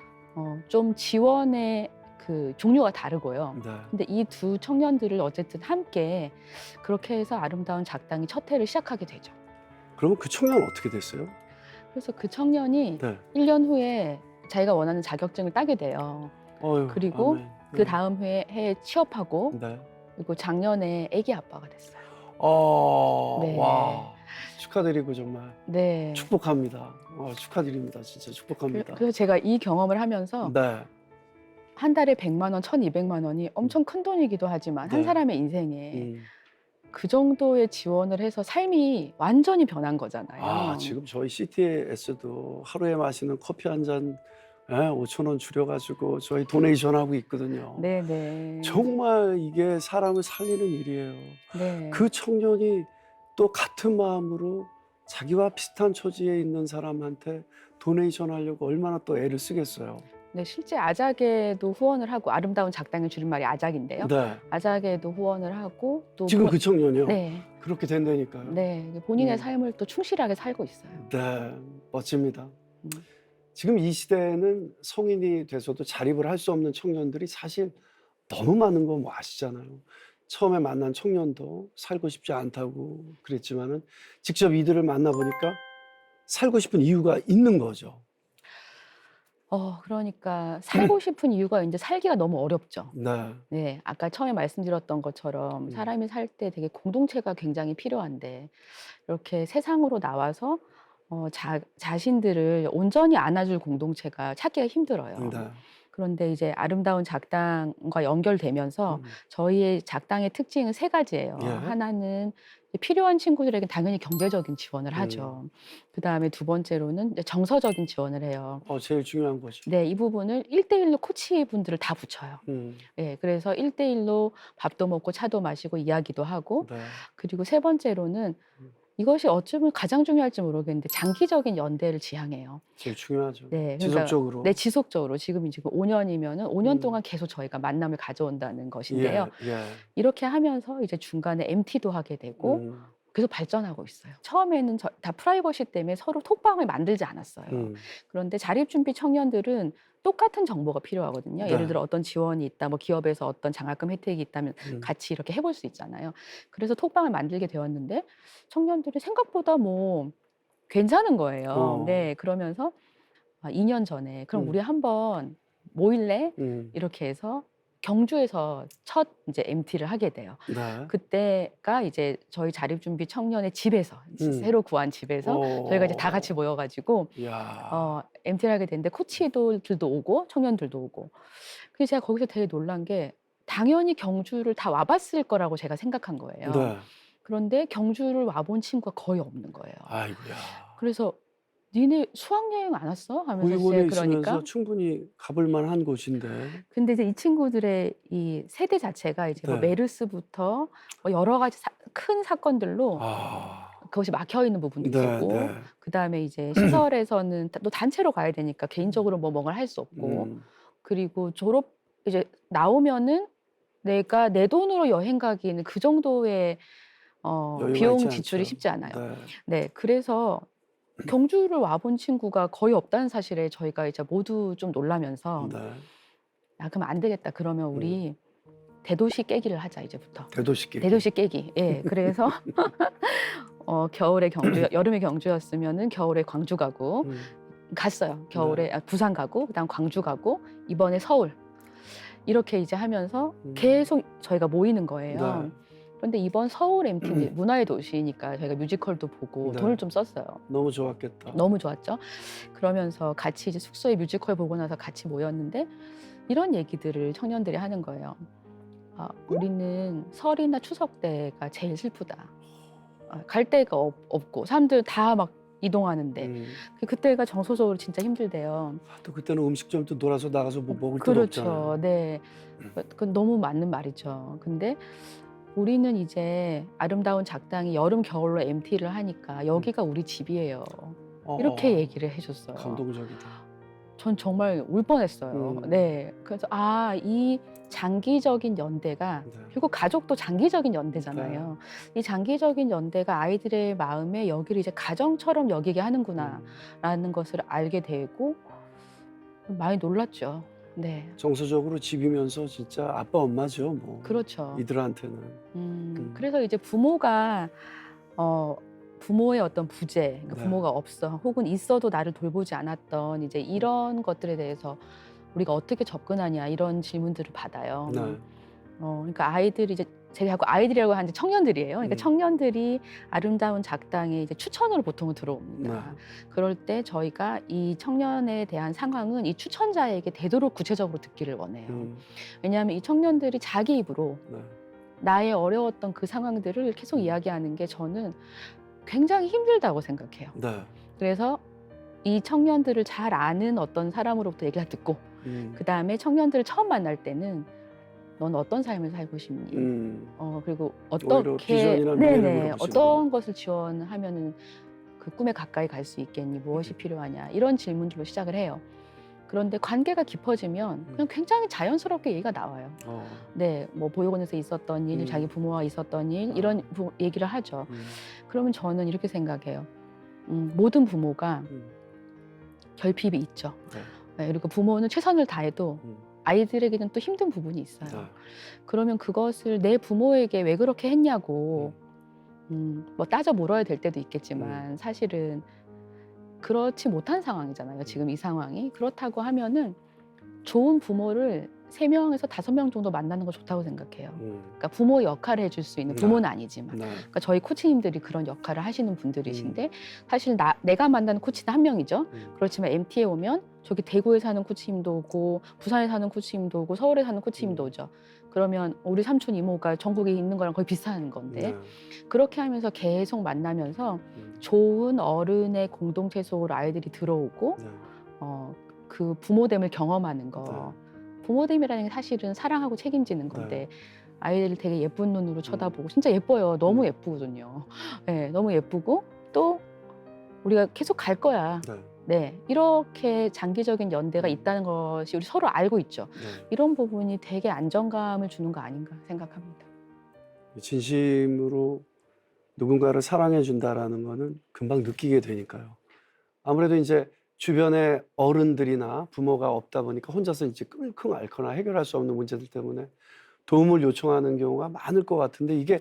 좀 지원의 그 종류가 다르고요. 네. 근데 이 두 청년들을 어쨌든 함께 그렇게 해서 아름다운 작당이 첫 해를 시작하게 되죠. 그러면 그 청년은 어떻게 됐어요? 그래서 그 청년이 네. 1년 후에 자기가 원하는 자격증을 따게 돼요. 어휴, 그리고 아멘. 그 다음 해에 취업하고 네. 그리고 작년에 아기 아빠가 됐어요. 네. 와, 축하드리고 정말 네. 축복합니다. 축하드립니다. 진짜 축복합니다. 그래서 제가 이 경험을 하면서 네. 한 달에 100만 원, 1,200만 원이 엄청 큰 돈이기도 하지만 한 네. 사람의 인생에 음. 그 정도의 지원을 해서 삶이 완전히 변한 거잖아요. 지금 저희 CTS도 하루에 마시는 커피 한 잔 5,000원 줄여가지고 저희 도네이션 하고 있거든요. 네네. 정말 이게 사람을 살리는 일이에요. 네. 그 청년이 또 같은 마음으로 자기와 비슷한 처지에 있는 사람한테 도네이션 하려고 얼마나 또 애를 쓰겠어요. 네, 실제 아작에도 후원을 하고 아름다운 작당의 줄임말이 아작인데요. 네. 아작에도 후원을 하고 또 지금 그 청년이요? 네. 그렇게 된다니까요. 네, 본인의 삶을 또 충실하게 살고 있어요. 네, 멋집니다. 지금 이 시대에는 성인이 돼서도 자립을 할 수 없는 청년들이 사실 너무 많은 거 뭐 아시잖아요. 처음에 만난 청년도 살고 싶지 않다고 그랬지만은 직접 이들을 만나보니까 살고 싶은 이유가 있는 거죠. 그러니까 살고 싶은 이유가 이제 살기가 너무 어렵죠. 네. 네. 아까 처음에 말씀드렸던 것처럼 사람이 살 때 되게 공동체가 굉장히 필요한데 이렇게 세상으로 나와서 자신들을 온전히 안아줄 공동체가 찾기가 힘들어요. 네. 그런데 이제 아름다운 작당과 연결되면서 음. 저희의 작당의 특징은 세 가지예요. 예. 하나는 필요한 친구들에게 당연히 경제적인 지원을 하죠. 그다음에 두 번째로는 이제 정서적인 지원을 해요. 제일 중요한 거죠. 네, 이 부분을 1대1로 코치분들을 다 붙여요. 예, 그래서 1대1로 밥도 먹고 차도 마시고 이야기도 하고, 네. 그리고 세 번째로는 이것이 어쩌면 가장 중요할지 모르겠는데 장기적인 연대를 지향해요. 제일 중요하죠. 네, 그러니까 지속적으로. 네, 지속적으로 지금 5년이면은 5년 음. 동안 계속 저희가 만남을 가져온다는 것인데요. 예. 이렇게 하면서 이제 중간에 MT도 하게 되고 음. 계속 발전하고 있어요. 처음에는 다 프라이버시 때문에 서로 톡방을 만들지 않았어요. 그런데 자립준비 청년들은 똑같은 정보가 필요하거든요. 네. 예를 들어 어떤 지원이 있다, 뭐 기업에서 어떤 장학금 혜택이 있다면 같이 이렇게 해볼 수 있잖아요. 그래서 톡방을 만들게 되었는데 청년들이 생각보다 뭐 괜찮은 거예요. 네, 그러면서 2년 전에 그럼 우리 한번 모일래? 이렇게 해서 경주에서 첫 이제 MT를 하게 돼요. 네. 그때가 이제 저희 자립준비 청년의 집에서 새로 구한 집에서 저희가 이제 다 같이 모여가지고 야. MT를 하게 됐는데 코치들도 오고 청년들도 오고. 그래서 제가 거기서 되게 놀란 게 당연히 경주를 다 와봤을 거라고 제가 생각한 거예요. 네. 그런데 경주를 와본 친구가 거의 없는 거예요. 아이고야. 그래서 니네 수학여행 안 왔어? 하면서 보육원에 이제 그러니까. 있으면서 충분히 가볼 만한 곳인데. 근데 이제 이 친구들의 이 세대 자체가 이제 뭐 네. 메르스부터 뭐 여러 가지 큰 사건들로 그것이 막혀 있는 부분도 있었고, 네. 그다음에 이제 시설에서는 또 단체로 가야 되니까 개인적으로 뭔가를 할 수 없고, 그리고 졸업 이제 나오면은 내가 내 돈으로 여행 가기에는 그 정도의 여유가 비용 있지 지출이 않죠. 쉽지 않아요. 네. 네, 그래서 경주를 와본 친구가 거의 없다는 사실에 저희가 이제 모두 좀 놀라면서 네. 야, 그럼 안 되겠다. 그러면 우리 대도시 깨기를 하자 이제부터. 대도시 깨기. 대도시 깨기. 예, 그래서 겨울에 경주, 여름에 경주였으면은 겨울에 광주 가고 갔어요. 겨울에 부산 가고 그다음 광주 가고 이번에 서울 이렇게 이제 하면서 계속 저희가 모이는 거예요. 네. 그런데 이번 서울 MT 문화의 도시니까 저희가 뮤지컬도 보고 네. 돈을 좀 썼어요. 너무 좋았겠다. 너무 좋았죠. 그러면서 같이 이제 숙소에 뮤지컬 보고 나서 같이 모였는데 이런 얘기들을 청년들이 하는 거예요. 우리는 설이나 추석 때가 제일 슬프다. 갈 데가 없고 사람들 다 막 이동하는데 그때가 정서적으로 진짜 힘들대요. 또 그때는 음식점도 놀아서 나가서 뭐 먹을 데가 없잖아요. 그렇죠. 네. 그건 너무 맞는 말이죠. 근데 우리는 이제 아름다운 작당이 여름 겨울로 MT를 하니까 여기가 우리 집이에요. 이렇게 얘기를 해줬어요. 감동적이다. 전 정말 울 뻔했어요. 네. 그래서 이 장기적인 연대가 결국 가족도 장기적인 연대잖아요. 이 장기적인 연대가 아이들의 마음에 여기를 이제 가정처럼 여기게 하는구나라는 것을 알게 되고 많이 놀랐죠. 네. 정서적으로 집이면서 진짜 아빠 엄마죠, 뭐. 그렇죠. 이들한테는. 그래서 이제 부모가 부모의 어떤 부재, 그러니까 네. 부모가 없어, 혹은 있어도 나를 돌보지 않았던 이제 이런 것들에 대해서 우리가 어떻게 접근하냐 이런 질문들을 받아요. 네. 그러니까 아이들이 이제 제가 자꾸 아이들이라고 하는데 청년들이에요. 그러니까 청년들이 아름다운 작당에 이제 추천으로 보통은 들어옵니다. 네. 그럴 때 저희가 이 청년에 대한 상황은 이 추천자에게 되도록 구체적으로 듣기를 원해요. 왜냐하면 이 청년들이 자기 입으로 네. 나의 어려웠던 그 상황들을 계속 이야기하는 게 저는 굉장히 힘들다고 생각해요. 네. 그래서 이 청년들을 잘 아는 어떤 사람으로부터 얘기를 듣고 그 다음에 청년들을 처음 만날 때는 넌 어떤 삶을 살고 싶니? 그리고 오히려 비전이나 미래를 물어보시는 어떤 것을 지원하면은 그 꿈에 가까이 갈 수 있겠니? 무엇이 필요하냐? 이런 질문들로 시작을 해요. 그런데 관계가 깊어지면 그냥 굉장히 자연스럽게 얘기가 나와요. 네, 뭐 보육원에서 있었던 일, 자기 부모와 있었던 일 이런 얘기를 하죠. 그러면 저는 이렇게 생각해요. 모든 부모가 결핍이 있죠. 네, 그리고 부모는 최선을 다해도 아이들에게는 또 힘든 부분이 있어요. 네. 그러면 그것을 내 부모에게 왜 그렇게 했냐고 뭐 따져 물어야 될 때도 있겠지만 사실은 그렇지 못한 상황이잖아요. 지금 이 상황이. 그렇다고 하면은 좋은 부모를 3명에서 5명 정도 만나는 거 좋다고 생각해요. 그러니까 부모 역할을 해줄 수 있는, 부모는 아니지만. 네. 그러니까 저희 코치님들이 그런 역할을 하시는 분들이신데 사실 내가 만나는 코치는 한 명이죠. 그렇지만 MT에 오면 저기 대구에 사는 코치님도 오고 부산에 사는 코치님도 오고 서울에 사는 코치님도 오죠. 그러면 우리 삼촌 이모가 전국에 있는 거랑 거의 비슷한 건데 그렇게 하면서 계속 만나면서 좋은 어른의 공동체 속으로 아이들이 들어오고 그 부모됨을 경험하는 거. 부모됨이라는 게 사실은 사랑하고 책임지는 건데 아이들을 되게 예쁜 눈으로 쳐다보고 진짜 예뻐요. 너무 예쁘거든요. 네, 너무 예쁘고 또 우리가 계속 갈 거야. 네, 이렇게 장기적인 연대가 있다는 것이 우리 서로 알고 있죠. 이런 부분이 되게 안정감을 주는 거 아닌가 생각합니다. 진심으로 누군가를 사랑해 준다라는 거는 금방 느끼게 되니까요. 아무래도 이제 주변에 어른들이나 부모가 없다 보니까 혼자서 이제 끙끙 앓거나 해결할 수 없는 문제들 때문에 도움을 요청하는 경우가 많을 것 같은데 이게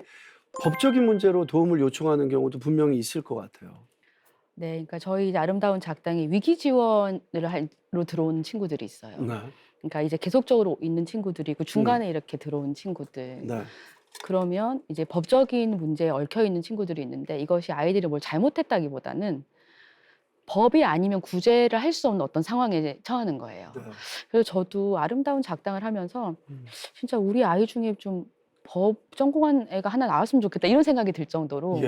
법적인 문제로 도움을 요청하는 경우도 분명히 있을 것 같아요. 네, 그러니까 저희 이제 아름다운 작당에 위기 지원으로 들어온 친구들이 있어요. 그러니까 이제 계속적으로 있는 친구들이고 중간에 이렇게 들어온 친구들. 그러면 이제 법적인 문제에 얽혀 있는 친구들이 있는데 이것이 아이들이 뭘 잘못했다기보다는 법이 아니면 구제를 할 수 없는 어떤 상황에 처하는 거예요. 그래서 저도 아름다운 작당을 하면서 진짜 우리 아이 중에 좀 법 전공한 애가 하나 나왔으면 좋겠다 이런 생각이 들 정도로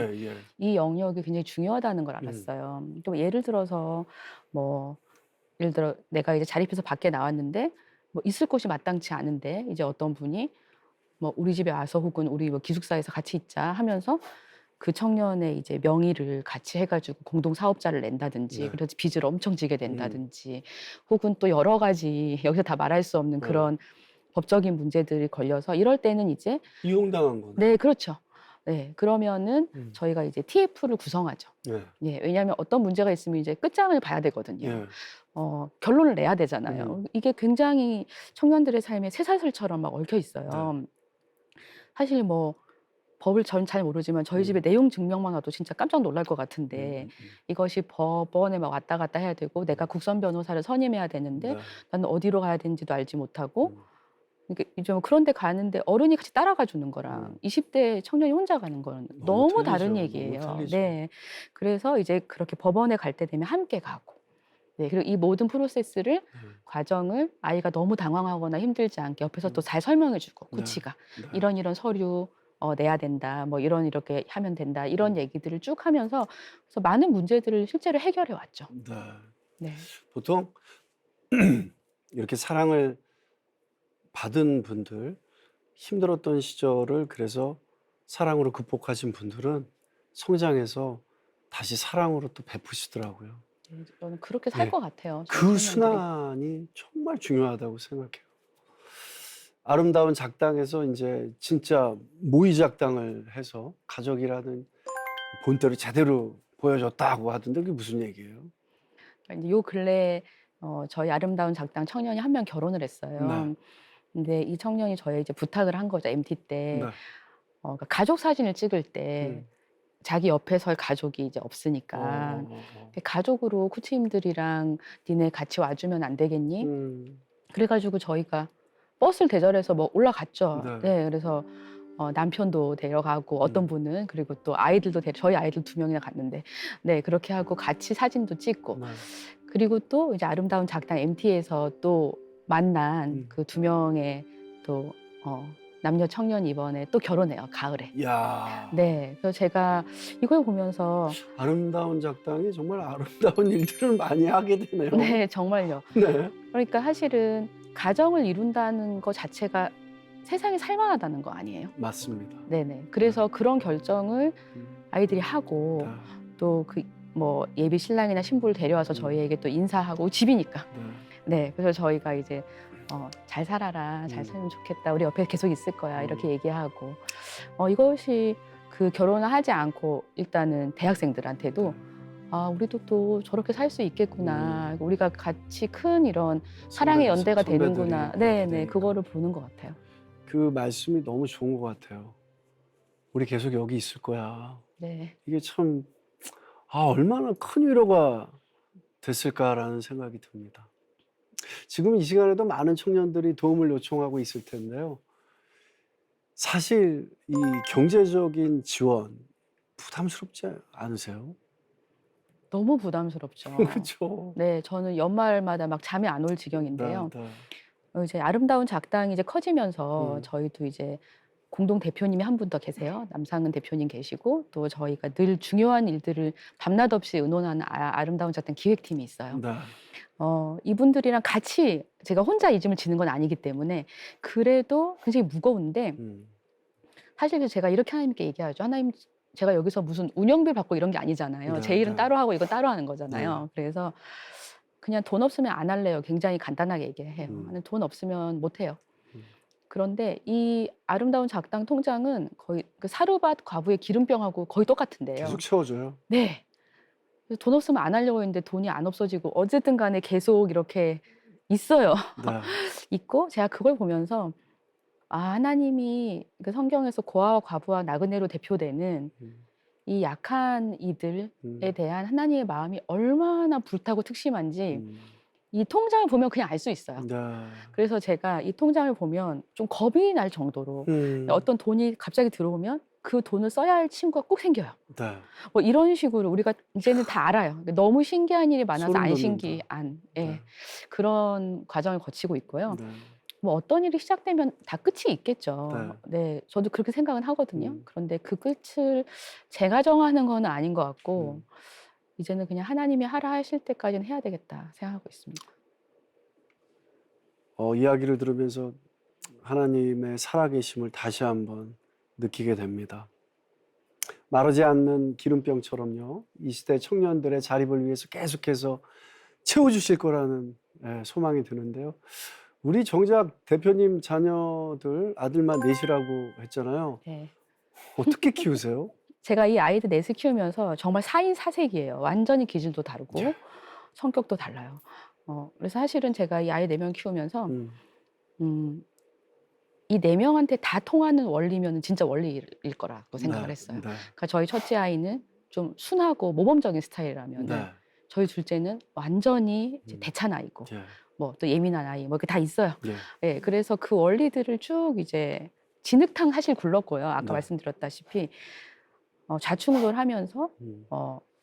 이 영역이 굉장히 중요하다는 걸 알았어요. 또 예를 들어서 뭐 예를 들어 내가 이제 자립해서 밖에 나왔는데 뭐 있을 곳이 마땅치 않은데 이제 어떤 분이 뭐 우리 집에 와서 혹은 우리 뭐 기숙사에서 같이 있자 하면서 그 청년의 이제 명의를 같이 해가지고 공동 사업자를 낸다든지 그래서 빚을 엄청 지게 된다든지 혹은 또 여러 가지 여기서 다 말할 수 없는 그런 법적인 문제들이 걸려서 이럴 때는 이제 이용당한 거네. 네, 그렇죠. 네, 그러면은 저희가 이제 TF를 구성하죠. 예, 왜냐하면 어떤 문제가 있으면 이제 끝장을 봐야 되거든요. 결론을 내야 되잖아요. 이게 굉장히 청년들의 삶에 쇠사슬처럼 막 얽혀 있어요. 사실 뭐 법을 전 잘 모르지만 저희 집에 내용 증명만 와도 진짜 깜짝 놀랄 것 같은데 이것이 법원에 막 왔다 갔다 해야 되고 내가 국선 변호사를 선임해야 되는데 나는 어디로 가야 되는지도 알지 못하고 이게 좀 그런 데 가는데 어른이 같이 따라가 주는 거랑 20대 청년이 혼자 가는 거는 너무 다른 얘기예요. 네. 그래서 이제 그렇게 법원에 갈 때 되면 함께 가고 네, 그리고 이 모든 프로세스를 과정을 아이가 너무 당황하거나 힘들지 않게 옆에서 또 잘 설명해 주고 코치가 이런 서류 내야 된다. 뭐 이렇게 하면 된다. 이런 얘기들을 쭉 하면서 그래서 많은 문제들을 실제로 해결해 왔죠. 네. 보통 이렇게 사랑을 받은 분들, 힘들었던 시절을 그래서 사랑으로 극복하신 분들은 성장해서 다시 사랑으로 또 베푸시더라고요. 저는 그렇게 살 것 같아요. 그 순환이 정말 중요하다고 생각해요. 아름다운 작당에서 이제 진짜 모의 작당을 해서 가족이라는 본때를 제대로 보여줬다고 하던데 그게 무슨 얘기예요? 이제 요 근래 저희 아름다운 작당 청년이 한 명 결혼을 했어요. 근데 이 청년이 저에 이제 부탁을 한 거죠. MT 때 그러니까 가족 사진을 찍을 때 자기 옆에 설 가족이 이제 없으니까 가족으로 코치님들이랑 니네 같이 와주면 안 되겠니? 그래가지고 저희가 버스를 대절해서 뭐 올라갔죠. 네, 그래서 남편도 데려가고 어떤 분은 그리고 또 아이들도 저희 아이들 2명이나 갔는데 네 그렇게 하고 같이 사진도 찍고 그리고 또 이제 아름다운 작당 MT에서 또 만난 그 2명의 또 남녀 청년이 이번에 또 결혼해요. 가을에. 야. 네, 그래서 제가 이걸 보면서 아름다운 작당이 정말 아름다운 일들을 많이 하게 되네요. 네, 정말요. 그러니까 사실은 가정을 이룬다는 것 자체가 세상이 살만하다는 거 아니에요? 맞습니다. 네네. 그래서 그런 결정을 아이들이 하고 또 그 뭐 예비 신랑이나 신부를 데려와서 저희에게 또 인사하고 집이니까. 네, 그래서 저희가 이제 잘 살아라, 잘 살면 좋겠다, 우리 옆에 계속 있을 거야 이렇게 얘기하고 이것이 그 결혼을 하지 않고 일단은 대학생들한테도 아, 우리도 또 저렇게 살 수 있겠구나. 우리가 같이 큰 이런 사랑의 연대가 되는구나. 네, 그거를 보는 것 같아요. 그 말씀이 너무 좋은 것 같아요. 우리 계속 여기 있을 거야. 네. 이게 참, 얼마나 큰 위로가 됐을까라는 생각이 듭니다. 지금 이 시간에도 많은 청년들이 도움을 요청하고 있을 텐데요. 사실 이 경제적인 지원 부담스럽지 않으세요? 너무 부담스럽죠. 그렇죠. 네, 저는 연말마다 막 잠이 안 올 지경인데요. 네. 이제 아름다운 작당이 이제 커지면서 음. 저희도 이제 공동 대표님이 한 분 더 계세요. 남상은 대표님 계시고 또 저희가 늘 중요한 일들을 밤낮 없이 의논하는 아름다운 작당 기획팀이 있어요. 네. 이분들이랑 같이 제가 혼자 이 짐을 지는 건 아니기 때문에 그래도 굉장히 무거운데 사실 제가 이렇게 하나님께 얘기하죠. 하나님, 제가 여기서 무슨 운영비 받고 이런 게 아니잖아요. 네, 제 일은 네. 따로 하고 이건 따로 하는 거잖아요. 그래서 그냥 돈 없으면 안 할래요. 굉장히 간단하게 얘기해요. 돈 없으면 못 해요. 그런데 이 아름다운 작당 통장은 거의 그 사르밧 과부의 기름병하고 거의 똑같은데요. 계속 채워줘요. 네. 그래서 돈 없으면 안 하려고 했는데 돈이 안 없어지고 어쨌든 간에 계속 이렇게 있어요. 네. 있고 제가 그걸 보면서 하나님이 그 성경에서 고아와 과부와 나그네로 대표되는 이 약한 이들에 대한 하나님의 마음이 얼마나 불타고 특심한지 이 통장을 보면 그냥 알 수 있어요. 네. 그래서 제가 이 통장을 보면 좀 겁이 날 정도로 어떤 돈이 갑자기 들어오면 그 돈을 써야 할 친구가 꼭 생겨요. 네. 뭐 이런 식으로 우리가 이제는 다 알아요. 너무 신기한 일이 많아서 소름 안 돋는다. 신기한 네. 그런 과정을 거치고 있고요. 네. 뭐 어떤 일이 시작되면 다 끝이 있겠죠. 네, 저도 그렇게 생각은 하거든요. 그런데 그 끝을 제가 정하는 건 아닌 것 같고 이제는 그냥 하나님이 하라 하실 때까지는 해야 되겠다 생각하고 있습니다. 이야기를 들으면서 하나님의 살아계심을 다시 한번 느끼게 됩니다. 마르지 않는 기름병처럼요. 이 시대 청년들의 자립을 위해서 계속해서 채워주실 거라는 소망이 드는데요. 우리 정작 대표님 자녀들 아들만 넷이라고 했잖아요. 네. 어떻게 키우세요? 제가 이 아이들 넷을 키우면서 정말 4인 4색이에요. 완전히 기질도 다르고 성격도 달라요. 그래서 사실은 제가 이 아이 4명 키우면서 이 4명한테 다 통하는 원리면 진짜 원리일 거라고 생각을 했어요. 그러니까 저희 첫째 아이는 좀 순하고 모범적인 스타일이라면 저희 둘째는 완전히 이제 대찬 아이고 뭐 또 예민한 아이 뭐 이렇게 다 있어요. 네, 그래서 그 원리들을 쭉 이제 진흙탕 사실 굴렀고요. 아까 말씀드렸다시피 좌충우돌 하면서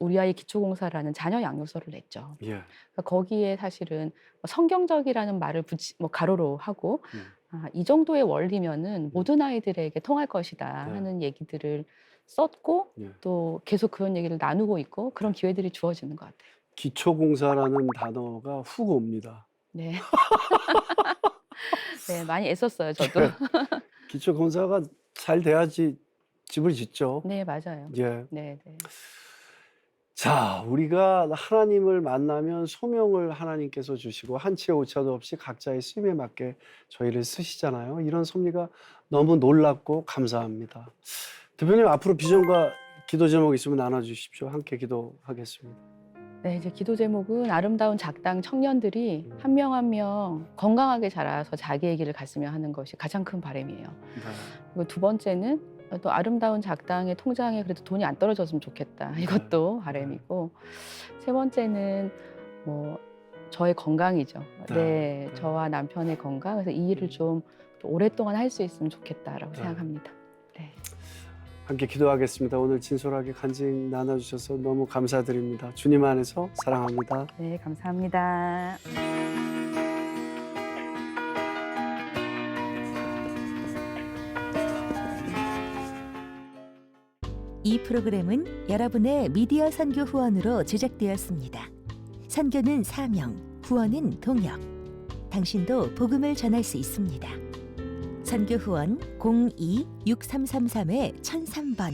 우리 아이 기초공사라는 자녀 양육서를 냈죠. 그러니까 거기에 사실은 성경적이라는 말을 가로로 하고 이 정도의 원리면은 모든 아이들에게 통할 것이다 하는 얘기들을 썼고 또 계속 그런 얘기를 나누고 있고 그런 기회들이 주어지는 것 같아요. 기초공사라는 단어가 훅 옵니다. 네. 네, 많이 애썼어요, 저도. 기초공사가 잘 돼야지 집을 짓죠. 네, 맞아요. 예. 네. 자, 우리가 하나님을 만나면 소명을 하나님께서 주시고 한치의 오차도 없이 각자의 쓰임에 맞게 저희를 쓰시잖아요. 이런 섭리가 너무 놀랍고 감사합니다. 대표님, 앞으로 비전과 기도 제목 있으면 나눠주십시오. 함께 기도하겠습니다. 네, 이제 기도 제목은 아름다운 작당 청년들이 한 명 한 명 건강하게 자라서 자기의 길을 갔으면 하는 것이 가장 큰 바람이에요. 그리고 두 번째는 또 아름다운 작당의 통장에 그래도 돈이 안 떨어졌으면 좋겠다. 이것도 바람이고 세 번째는 뭐 저의 건강이죠. 네, 저와 남편의 건강. 그래서 이 일을 좀 오랫동안 할 수 있으면 좋겠다라고 생각합니다. 네. 함께 기도하겠습니다. 오늘 진솔하게 간증 나눠주셔서 너무 감사드립니다. 주님 안에서 사랑합니다. 네, 감사합니다. 이 프로그램은 여러분의 미디어 선교 후원으로 제작되었습니다. 선교는 사명, 후원은 동역. 당신도 복음을 전할 수 있습니다. 선교 후원 02-6333-1003번